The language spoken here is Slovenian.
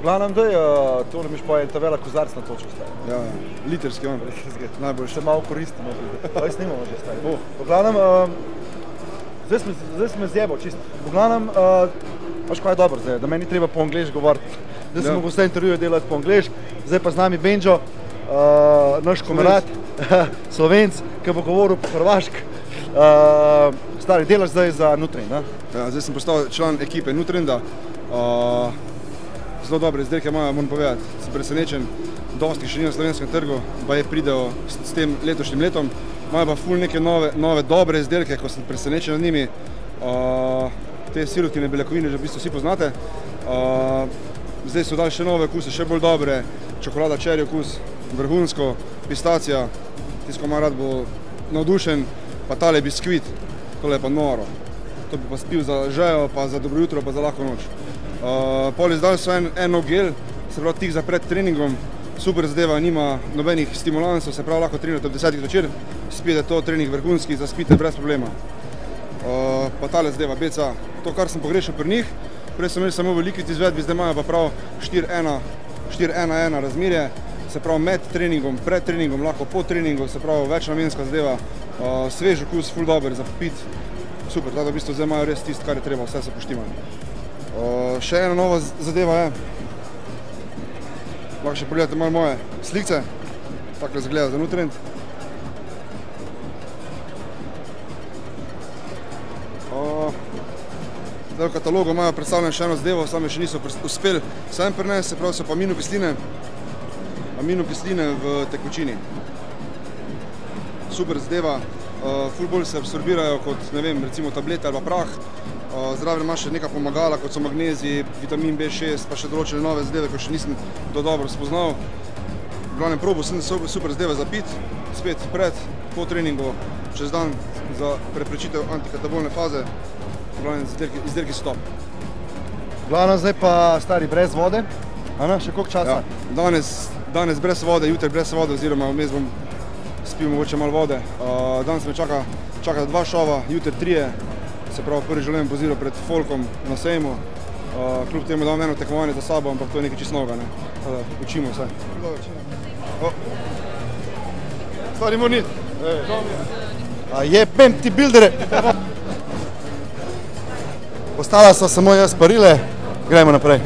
glavnem, to ne miš pa je ta velik kozarc na točko staje. Ja, literski on, najboljši. Se malo koristimo, pa jaz snimamo že staje. V glavnem, zdaj sem me zjebal čisto. V glavnem, pač kaj je dobro zdaj, da meni treba po angliški govoriti. Zdaj sem mogel vse intervjuje delati po angliški, zdaj pa z nami Benjo, naš komerad, Slovenc, ki bo govoril po hrvaški. Stari, delaš zdaj za Nutrend, da? Ja, zdaj sem postal član ekipe Nutrenda. Zelo dobre izdelke imajo, moram povedati. Sem presenečen, dosti še ni na slovenskem trgu, pa je pridejo s tem letošnjim letom. Imajo pa ful neke nove dobre izdelke, ko sem presenečen nad njimi. Te sirotine beljakovine že v bistvu vsi poznate. Zdaj so dali še nove okuse, še bolj dobre. Čokolada čeri okus, vrhunsko, pistacija, tisto, ko ima rad, bo navdušen. Pa tale biskvit, tole je pa noro. To bi pa spil za žejo, pa za dobro jutro, pa za lahko noč. Pol izdali so en nov gel, se pravi tik za pred treningom. Super zadeva, nima nobenih stimulansov, se pravi lahko trenirate ob 10 večer. Spijete to, trening vrhunski, zaspite brez problema. Pa tale zadeva, BCA. To, kar sem pogrešal pri njih, prej so imeli samo v liquid izvedbi, zdaj imajo pa prav 4-1-1 razmerje. Se pravi med treningom, pred treningom, lahko po treningu, se pravi večnamenska zadeva. Svež okus, ful dober za popit. Super, da v bistvu zdaj imajo res tisto, kar je treba, vse so poštimali. Še ena nova zadeva je, lahko še pogledate malo moje slikce, takole zgleda za Nutrend. Zdaj v katalogu imajo predstavljeno še eno zadevo, sami še niso uspeli sem prinesti, se pravi so pa aminokisline v tekočini. Super zadeva, ful bolj se absorbirajo kot, ne vem, recimo tablete ali pa prah. Zraven ima še neka pomagala, kot so magnezij, vitamin B6, pa še določene nove zadeve, ko še nisem to dobro spoznal. V glavnem probo sem super zadeve za pit, spet pred, po treningu, čez dan za preprečitev antikatabolne faze. V glavnem izdelki so top. V glavnem zdaj pa stari brez vode, še koliko časa? Danes brez vode, jutri brez vode, oziroma vmes bom spil mogoče malo vode. Danes me čaka 2 šova, jutri 3. Se pravi, prvi želim poziral pred folkom na sejmu. Kljub temu, da imam eno tekmovanje za sabo, ampak to je nekaj čisto novega. Učimo vse. Stari mora niti. Jebem ti bildere! Ostala so samo jaz parile, gremo naprej.